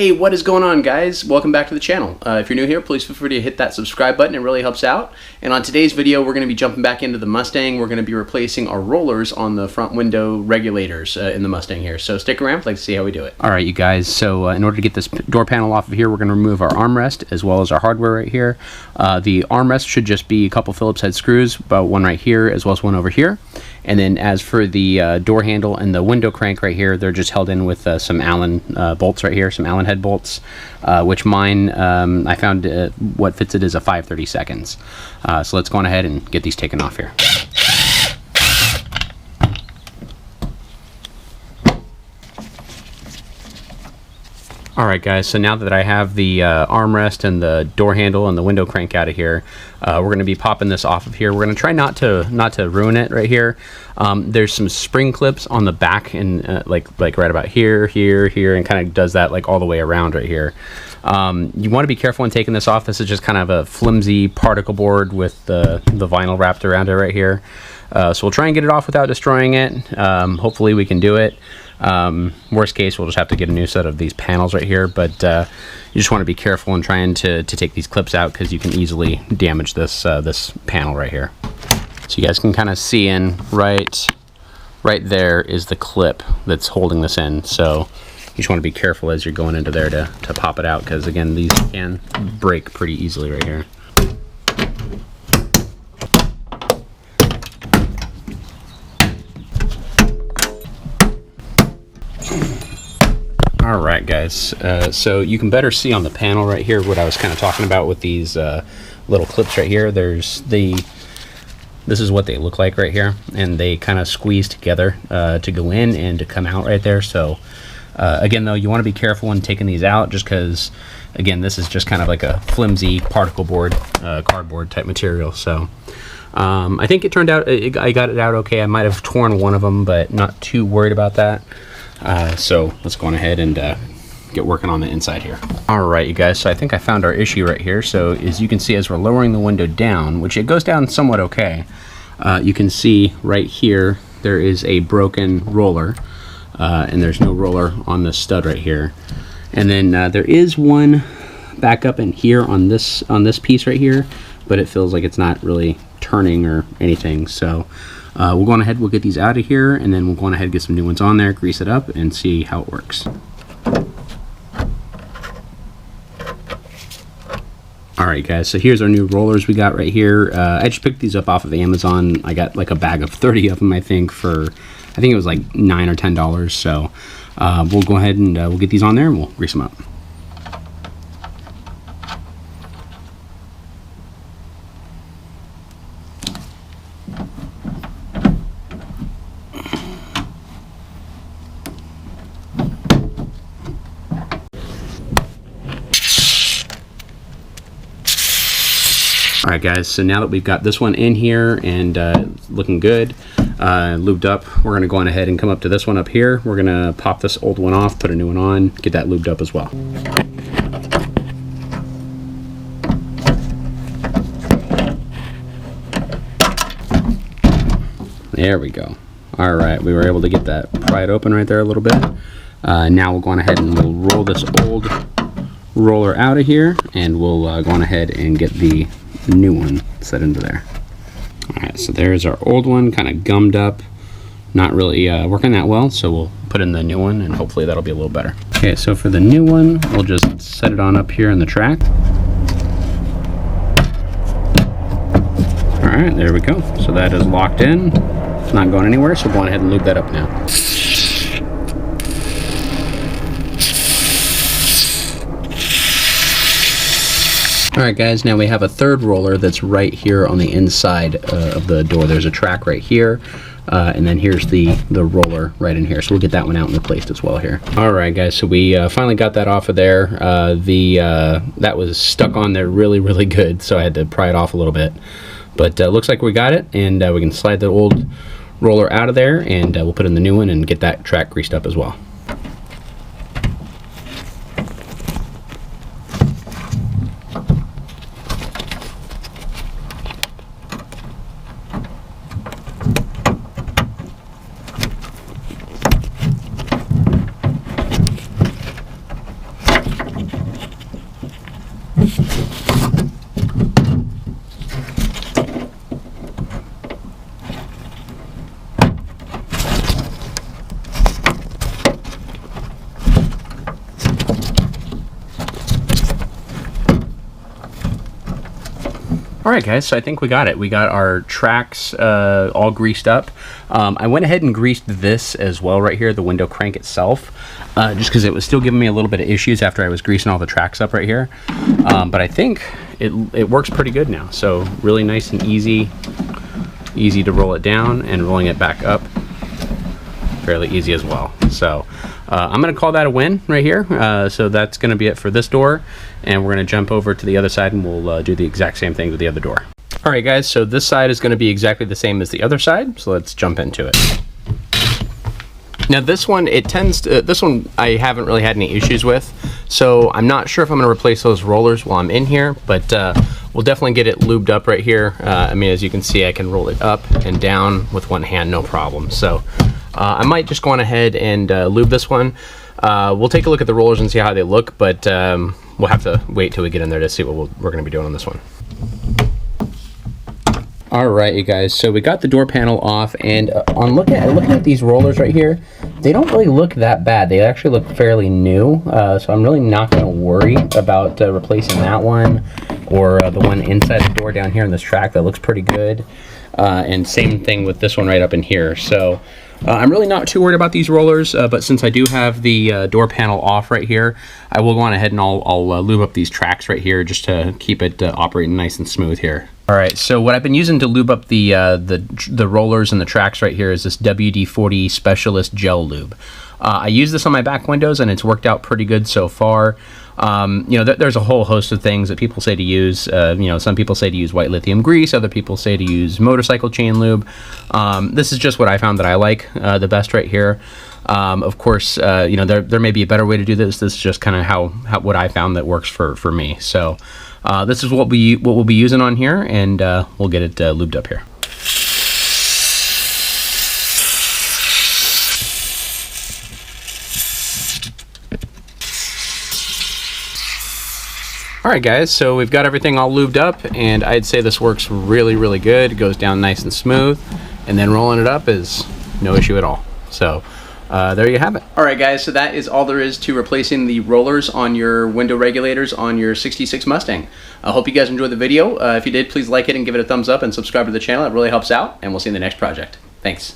Hey, what is going on, guys? Welcome back to the channel. If you're new here, please feel free to hit that subscribe button. It really helps out. And on today's video, we're going to be jumping back into the Mustang. We're going to be replacing our rollers on the front window regulators in the Mustang here. So stick around. I'd like to see how we do it. All right, you guys. So in order to get this door panel off of here, we're going to remove our armrest as well as our hardware right here. The armrest should just be a couple Phillips head screws, about one right here as well as one over here. And then as for the door handle and the window crank right here, they're just held in with some Allen bolts right here, some Allen head bolts, which mine, I found what fits it is a 5/32. So let's go on ahead and get these taken off here. Alright guys, so now that I have the armrest and the door handle and the window crank out of here, we're going to be popping this off of here. We're going to try not to ruin it right here. There's some spring clips on the back and like right about here, and kind of does that like all the way around right here. You want to be careful when taking this off. This is just kind of a flimsy particle board with the vinyl wrapped around it right here. So we'll try and get it off without destroying it. Hopefully we can do it. Worst case, we'll just have to get a new set of these panels right here, but you just want to be careful in trying to take these clips out because you can easily damage this this panel right here. So you guys can kind of see in right there is the clip that's holding this in. So you just want to be careful as you're going into there to pop it out, because again, these can break pretty easily right here. Alright guys, so you can better see on the panel right here what I was kind of talking about with these little clips right here. This is what they look like right here, and they kind of squeeze together to go in and to come out right there. So again though, you want to be careful when taking these out, just because again, this is just kind of like a flimsy particle board, cardboard type material. So I think it turned out, I got it out okay. I might have torn one of them, but not too worried about that. So let's go on ahead and get working on the inside here. Alright you guys, so I think I found our issue right here. So as you can see, as we're lowering the window down, which it goes down somewhat okay, you can see right here there is a broken roller, and there's no roller on this stud right here. And then there is one back up in here on this piece right here, but it feels like it's not really turning or anything. So we'll go on ahead, we'll get these out of here, and then we'll go on ahead and get some new ones on there, grease it up, and see how it works. Alright guys, so here's our new rollers we got right here. I just picked these up off of Amazon. I got like a bag of 30 of them, I think it was like $9 or $10. So we'll go ahead and we'll get these on there and we'll grease them up. Alright guys, so now that we've got this one in here and looking good, lubed up, we're going to go on ahead and come up to this one up here. We're going to pop this old one off, put a new one on, get that lubed up as well. There we go. Alright, we were able to get that pried open right there a little bit. Now we'll go on ahead and we'll roll this old roller out of here, and we'll go on ahead and get the new one set into there. Alright, so there's our old one, kind of gummed up, not really working that well, so we'll put in the new one and hopefully that'll be a little better. Okay, so for the new one, we'll just set it on up here in the track. Alright, there we go. So that is locked in. It's not going anywhere, so we'll go on ahead and lube that up now. Alright guys, now we have a third roller that's right here on the inside of the door. There's a track right here, and then here's the roller right in here. So we'll get that one out and replaced as well here. Alright guys, so we finally got that off of there. That was stuck on there really good, so I had to pry it off a little bit. But looks like we got it, and we can slide the old roller out of there, and we'll put in the new one and get that track greased up as well. Alright guys, so I think we got it. We got our tracks all greased up. I went ahead and greased this as well right here, the window crank itself, just because it was still giving me a little bit of issues after I was greasing all the tracks up right here. But I think it works pretty good now. So really nice and easy to roll it down, and rolling it back up fairly easy as well. So I'm going to call that a win right here. So that's going to be it for this door, and we're going to jump over to the other side and we'll do the exact same thing with the other door. Alright guys, so this side is going to be exactly the same as the other side, so let's jump into it. Now this one, this one I haven't really had any issues with, so I'm not sure if I'm going to replace those rollers while I'm in here, but we'll definitely get it lubed up right here. I mean, as you can see, I can roll it up and down with one hand, no problem. So I might just go on ahead and lube this one. We'll take a look at the rollers and see how they look, but we'll have to wait till we get in there to see what we're going to be doing on this one. Alright you guys, so we got the door panel off, and on looking at these rollers right here, they don't really look that bad. They actually look fairly new, so I'm really not going to worry about replacing that one, or the one inside the door down here in this track that looks pretty good. And same thing with this one right up in here. So I'm really not too worried about these rollers, but since I do have the door panel off right here, I will go on ahead and I'll lube up these tracks right here just to keep it operating nice and smooth here. Alright, so what I've been using to lube up the rollers and the tracks right here is this WD-40 Specialist Gel Lube. I use this on my back windows and it's worked out pretty good so far. You know, there's a whole host of things that people say to use. You know, some people say to use white lithium grease, other people say to use motorcycle chain lube. This is just what I found that I like the best right here. Of course, you know, there may be a better way to do this. This is just kind of what I found that works for me. So this is what we'll be using on here, and we'll get it lubed up here. Alright guys, so we've got everything all lubed up, and I'd say this works really good. It goes down nice and smooth, and then rolling it up is no issue at all. So there you have it. Alright guys, so that is all there is to replacing the rollers on your window regulators on your 66 Mustang. I hope you guys enjoyed the video. If you did, please like it and give it a thumbs up and subscribe to the channel. It really helps out, and we'll see you in the next project. Thanks.